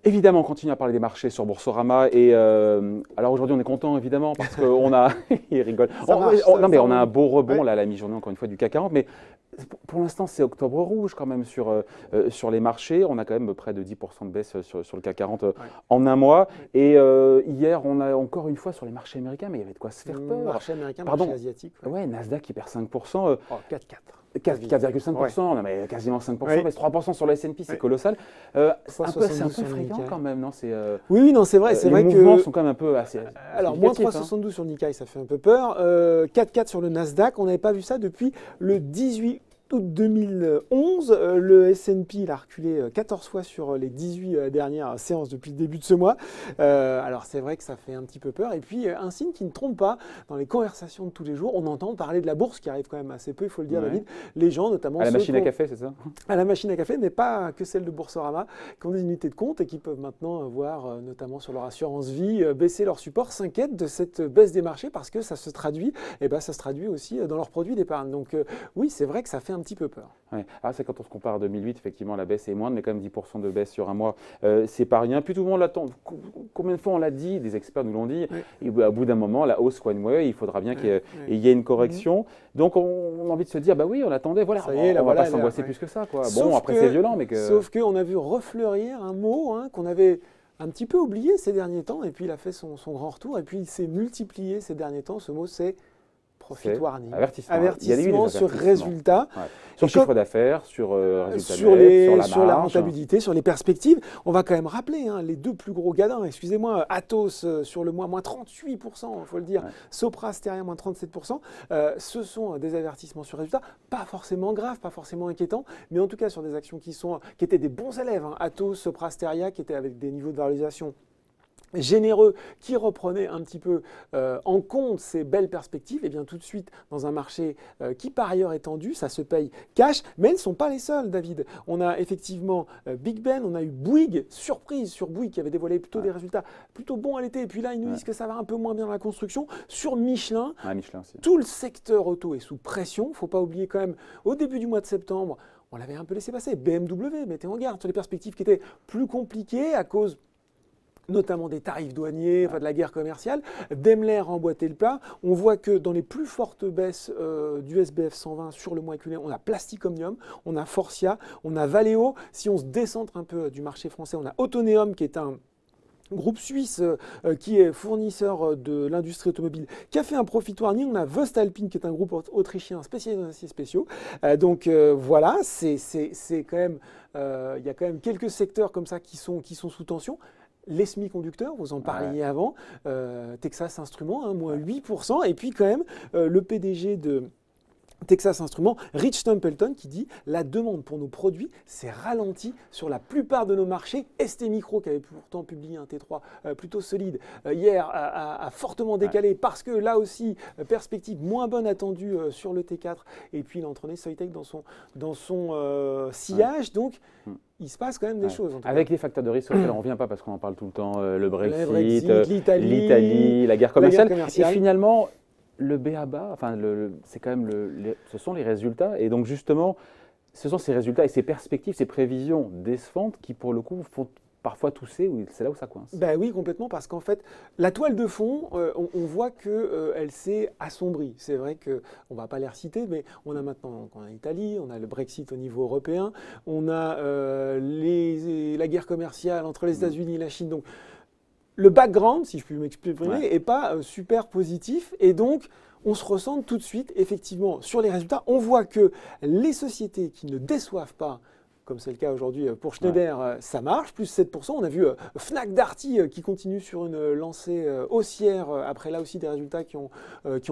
Évidemment, on continue à parler des marchés sur Boursorama et alors aujourd'hui on est content évidemment parce qu'on a, il rigole, non mais on a un beau rebond là à la mi-journée encore une fois du CAC 40, mais pour l'instant c'est octobre rouge quand même sur les marchés, on a quand même près de 10% de baisse sur le CAC 40 en un mois et hier on a encore une fois sur les marchés américains, mais il y avait de quoi se faire peur. Marché américain, marché asiatique. Ouais, Nasdaq qui perd 5%. 4,5%, non mais quasiment 5%, mais 3% sur le S&P, c'est colossal. C'est un peu effrayant quand même, non? Oui, non, c'est vrai. Les mouvements sont quand même un peu assez. Alors, moins 3,72 sur le Nikkei, ça fait un peu peur. 4,4 sur le Nasdaq, on n'avait pas vu ça depuis le 18 août 2011. Le S&P il a reculé 14 fois sur les 18 dernières séances depuis le début de ce mois. Alors c'est vrai que ça fait un petit peu peur. Et puis un signe qui ne trompe pas, dans les conversations de tous les jours, on entend parler de la bourse qui arrive quand même assez peu, il faut le dire David. Les gens notamment... À la machine à café, c'est ça? À la machine à café, mais pas que celle de Boursorama, qui ont des unités de compte et qui peuvent maintenant voir, notamment sur leur assurance vie, baisser leur support, s'inquiètent de cette baisse des marchés parce que ça se traduit, ça se traduit aussi dans leurs produits d'épargne. Donc oui, c'est vrai que ça fait un petit peu peur. Ouais. Alors c'est quand on se compare à 2008, effectivement la baisse est moindre, mais quand même 10% de baisse sur un mois, c'est pas rien. Puis tout le monde l'attend. Combien de fois on l'a dit, des experts nous l'ont dit, et à bout d'un moment, la hausse one way, il faudra bien qu'il y ait une correction. Donc on a envie de se dire, bah oui, on l'attendait, voilà, on ne va pas s'angoisser plus que ça. Quoi. Bon, après c'est violent, mais que... Sauf qu'on a vu refleurir un mot qu'on avait un petit peu oublié ces derniers temps, et puis il a fait son grand retour, et puis il s'est multiplié ces derniers temps. Ce mot, c'est profit warning. Avertissement sur résultat. Ouais. Sur le chiffre d'affaires, sur résultat net, sur la rentabilité, sur les perspectives. On va quand même rappeler les deux plus gros gadins. Excusez-moi, Atos sur le mois, moins 38%, il faut le dire. Sopra Steria, moins 37%. Ce sont des avertissements sur résultat. Pas forcément graves, pas forcément inquiétants, mais en tout cas sur des actions qui étaient des bons élèves. Atos, Sopra Steria, qui étaient avec des niveaux de valorisation généreux, qui reprenait un petit peu en compte ces belles perspectives, et bien tout de suite dans un marché qui par ailleurs est tendu, ça se paye cash, mais elles ne sont pas les seules, David. On a effectivement Big Ben, on a eu Bouygues, surprise sur Bouygues qui avait dévoilé plutôt des résultats plutôt bons à l'été, et puis là ils nous disent que ça va un peu moins bien dans la construction. Sur Michelin, tout le secteur auto est sous pression, il ne faut pas oublier quand même, au début du mois de septembre, on l'avait un peu laissé passer, BMW mettait en garde sur les perspectives qui étaient plus compliquées à cause notamment des tarifs douaniers, de la guerre commerciale. Daimler a emboîté le plat. On voit que dans les plus fortes baisses du SBF 120 sur le mois écoulé, on a Plastic Omnium, on a Forcia, on a Valeo. Si on se décentre un peu du marché français, on a Autoneum qui est un groupe suisse qui est fournisseur de l'industrie automobile, qui a fait un profit warning. On a Voestalpine qui est un groupe autrichien spécialisé dans les aciers spéciaux. Voilà, c'est quand même, il y a quand même quelques secteurs comme ça qui sont sous tension. Les semi-conducteurs, vous en parliez avant, Texas Instruments, moins 8%, et puis quand même le PDG de Texas Instruments, Rich Templeton, qui dit « La demande pour nos produits s'est ralentie sur la plupart de nos marchés. ST Micro, qui avait pourtant publié un T3 plutôt solide hier, a fortement décalé parce que là aussi, perspective moins bonne attendue sur le T4. Et puis il a entraîné Soitec dans son sillage. Donc, il se passe quand même des choses. Avec les facteurs de risque auxquels on ne revient pas parce qu'on en parle tout le temps, le Brexit, l'Italie, la guerre commerciale. Et finalement, le b.a.-ba, c'est quand même ce sont les résultats. Et donc justement, ce sont ces résultats et ces perspectives, ces prévisions décevantes qui pour le coup font parfois tousser, c'est là où ça coince. Ben oui, complètement, parce qu'en fait, la toile de fond, on voit qu'elle s'est assombrie. C'est vrai qu'on ne va pas les reciter, mais on a maintenant l'Italie, on a le Brexit au niveau européen, on a la guerre commerciale entre les États-Unis et la Chine. Donc, le background, si je puis m'exprimer, n'est pas super positif, et donc on se ressent tout de suite, effectivement, sur les résultats. On voit que les sociétés qui ne déçoivent pas, comme c'est le cas aujourd'hui pour Schneider, ça marche, plus 7%. On a vu Fnac Darty qui continue sur une lancée haussière, après là aussi des résultats qui ont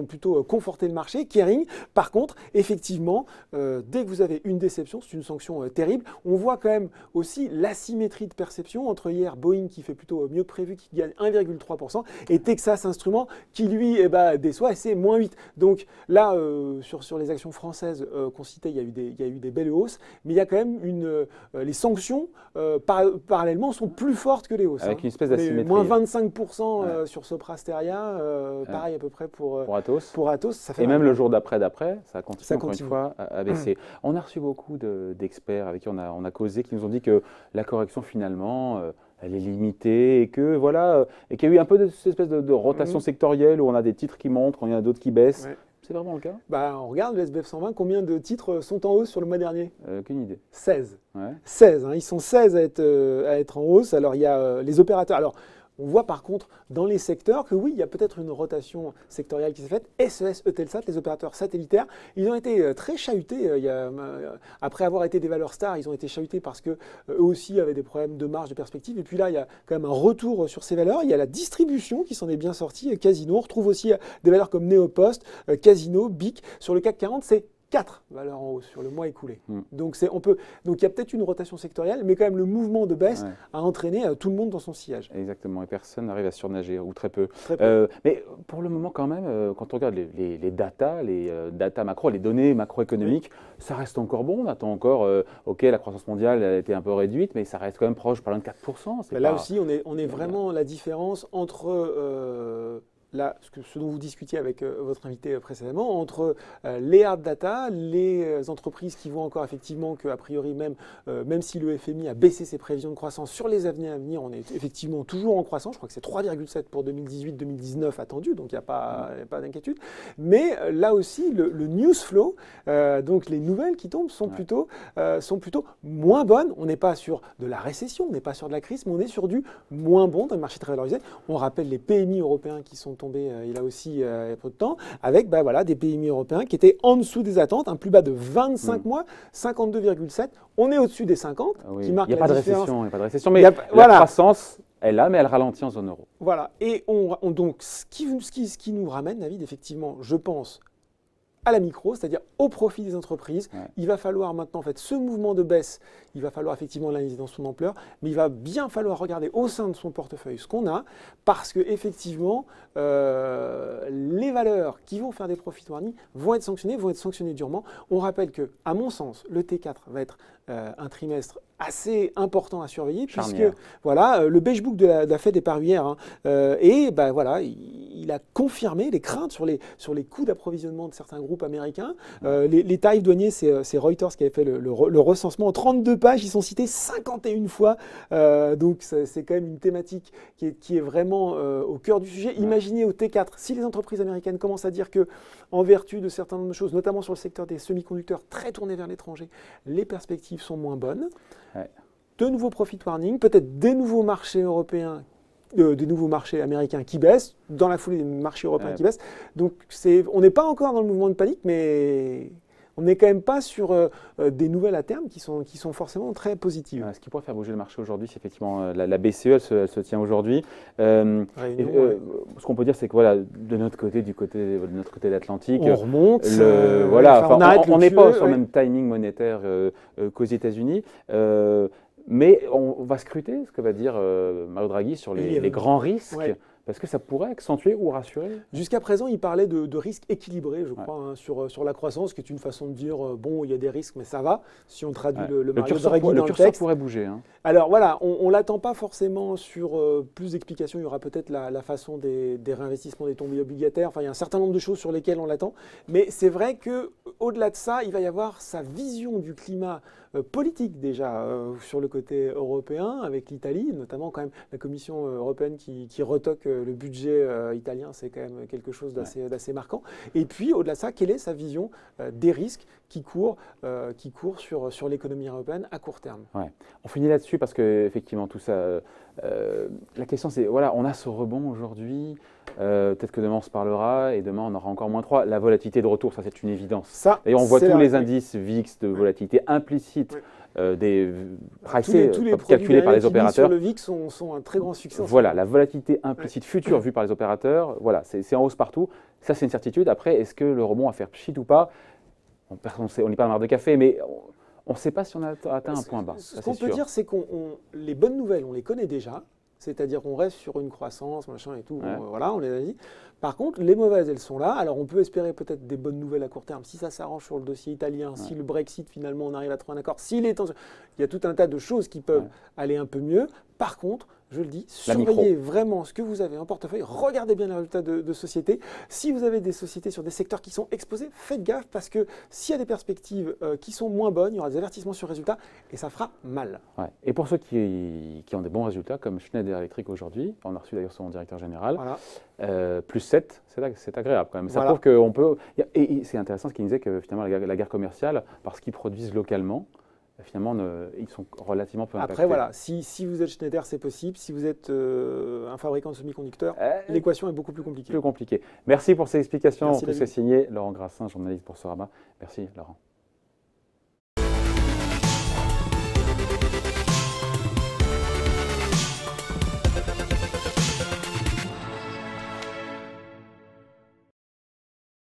plutôt conforté le marché. Kering, par contre, effectivement, dès que vous avez une déception, c'est une sanction terrible. On voit quand même aussi l'asymétrie de perception entre hier Boeing qui fait plutôt mieux que prévu, qui gagne 1,3%, et Texas Instruments qui lui déçoit et c'est moins 8. Donc là, sur les actions françaises qu'on citait, il y a eu des belles hausses, mais il y a quand même une les sanctions, parallèlement, sont plus fortes que les hausses. Avec une espèce d'asymétrie. Moins 25% sur Sopra Steria, pareil à peu près pour Atos. Ça fait et même le jour d'après, ça continue encore une fois à baisser. On a reçu beaucoup d'experts avec qui on a causé, qui nous ont dit que la correction finalement, elle est limitée et que voilà, et qu'il y a eu un peu de cette espèce de rotation sectorielle où on a des titres qui montent, il y en a d'autres qui baissent. Ouais. C'est vraiment le cas? On regarde le SBF 120, combien de titres sont en hausse sur le mois dernier? Aucune idée. 16. Ouais. 16, hein, ils sont 16 à être en hausse. Alors il y a les opérateurs. Alors, on voit par contre dans les secteurs que oui, il y a peut-être une rotation sectorielle qui s'est faite. SES, Eutelsat, les opérateurs satellitaires, ils ont été très chahutés. Après avoir été des valeurs stars, ils ont été chahutés parce qu'eux aussi avaient des problèmes de marge, de perspective. Et puis là, il y a quand même un retour sur ces valeurs. Il y a la distribution qui s'en est bien sortie, Casino. On retrouve aussi des valeurs comme Neopost, Casino, BIC. Sur le CAC 40, c'est 4 valeurs en hausse sur le mois écoulé. Donc il y a peut-être une rotation sectorielle, mais quand même le mouvement de baisse a entraîné tout le monde dans son sillage. Exactement, et personne n'arrive à surnager, ou très peu. Très peu. Mais pour le moment quand même, quand on regarde les data macro, les données macroéconomiques, ça reste encore bon. On attend encore, ok, la croissance mondiale a été un peu réduite, mais ça reste quand même proche, par de 4%. Là aussi, on est vraiment la différence entre... ce dont vous discutiez avec votre invité précédemment, entre les hard data, les entreprises qui voient encore effectivement qu'a priori même si le FMI a baissé ses prévisions de croissance sur les années à venir, on est effectivement toujours en croissance. Je crois que c'est 3,7 pour 2018-2019 attendu, donc il n'y a pas d'inquiétude. Mais là aussi, le news flow, donc les nouvelles qui tombent, sont plutôt moins bonnes. On n'est pas sur de la récession, on n'est pas sur de la crise, mais on est sur du moins bon dans le marché très valorisé. On rappelle les PMI européens qui sont tombé il a aussi il y a peu de temps, avec des PMI européens qui étaient en dessous des attentes, un plus bas de 25 mois, 52,7. On est au-dessus des 50, qui marque la différence. Il n'y a pas de récession, mais la croissance est là, mais elle ralentit en zone euro. Voilà, et donc ce qui nous ramène, David, effectivement, je pense, à la micro, c'est-à-dire au profit des entreprises. Il va falloir maintenant, en fait, ce mouvement de baisse, il va falloir effectivement l'analyser dans son ampleur, mais il va bien falloir regarder au sein de son portefeuille ce qu'on a, parce que effectivement, les valeurs qui vont faire des profit warning vont être sanctionnées durement. On rappelle que, à mon sens, le T4 va être un trimestre assez important à surveiller, puisque le beige book de la Fed est paru hier, il a confirmé les craintes sur les coûts d'approvisionnement de certains groupes américains. Les tarifs douaniers, c'est Reuters qui avait fait le recensement. En 32 pages, ils sont cités 51 fois. Donc c'est quand même une thématique qui est vraiment au cœur du sujet. Imaginez au T4, si les entreprises américaines commencent à dire que, en vertu de certaines nombre de choses, notamment sur le secteur des semi-conducteurs très tournés vers l'étranger, les perspectives sont moins bonnes. De nouveaux profit warning, peut-être des nouveaux marchés européens, des nouveaux marchés américains qui baissent, dans la foulée des marchés européens qui baissent. Donc on n'est pas encore dans le mouvement de panique, mais on n'est quand même pas sur des nouvelles à terme qui sont forcément très positives. Ce qui pourrait faire bouger le marché aujourd'hui, c'est effectivement la BCE, elle se tient aujourd'hui. Ce qu'on peut dire, c'est que de notre côté, de notre côté de l'Atlantique, on remonte. On n'est pas sur le même timing monétaire qu'aux États-Unis. Mais on va scruter ce que va dire Mario Draghi sur les grands risques. Parce que ça pourrait accentuer ou rassurer. Jusqu'à présent, il parlait de risques équilibrés, je crois, sur la croissance, qui est une façon de dire, bon, il y a des risques, mais ça va, si on traduit le Mario Draghi dans le texte. Le curseur pourrait bouger. Alors voilà, on ne l'attend pas forcément sur plus d'explications. Il y aura peut-être la façon des réinvestissements des tombées obligataires. Enfin, il y a un certain nombre de choses sur lesquelles on l'attend. Mais c'est vrai qu'au-delà de ça, il va y avoir sa vision du climat politique déjà sur le côté européen, avec l'Italie, notamment quand même la Commission européenne qui retoque le budget italien, c'est quand même quelque chose d'assez marquant. Et puis, au-delà de ça, quelle est sa vision des risques qui courent sur l'économie européenne à court terme? On finit là-dessus parce qu'effectivement, tout ça, la question c'est, on a ce rebond aujourd'hui, peut-être que demain on se parlera et demain on aura encore moins 3. La volatilité de retour, ça c'est une évidence. Et on voit tous les indices VIX de volatilité implicite. Des pricés, tous les calculés par les opérateurs. Sur le VIX sont un très grand succès. La volatilité implicite future vue par les opérateurs, c'est en hausse partout. Ça, c'est une certitude. Après, est-ce que le rebond va faire pchit ou pas? On n'est pas dans un mar de café, mais on ne sait pas si on a atteint un point bas. Ce qu'on peut dire, c'est que les bonnes nouvelles, on les connaît déjà. C'est-à-dire qu'on reste sur une croissance, machin et tout. On les a dit. Par contre, les mauvaises, elles sont là. Alors, on peut espérer peut-être des bonnes nouvelles à court terme si ça s'arrange sur le dossier italien, si le Brexit, finalement, on arrive à trouver un accord. Il y a tout un tas de choses qui peuvent aller un peu mieux. Par contre, je le dis, surveillez vraiment ce que vous avez en portefeuille. Regardez bien les résultats de sociétés. Si vous avez des sociétés sur des secteurs qui sont exposés, faites gaffe parce que s'il y a des perspectives qui sont moins bonnes, il y aura des avertissements sur résultats et ça fera mal. Ouais. Et pour ceux qui ont des bons résultats, comme Schneider Electric aujourd'hui, on a reçu d'ailleurs son directeur général, plus 7, c'est agréable quand même. Ça prouve qu'on peut... Et c'est intéressant ce qu'il disait que finalement la guerre commerciale, parce qu'ils produisent localement, finalement, ils sont relativement peu impactés. Après, voilà, si vous êtes Schneider, c'est possible. Si vous êtes un fabricant de semi-conducteurs, l'équation est beaucoup plus compliquée. Merci pour ces explications. C'est signé Laurent Grassin, journaliste Boursorama. Merci, Laurent.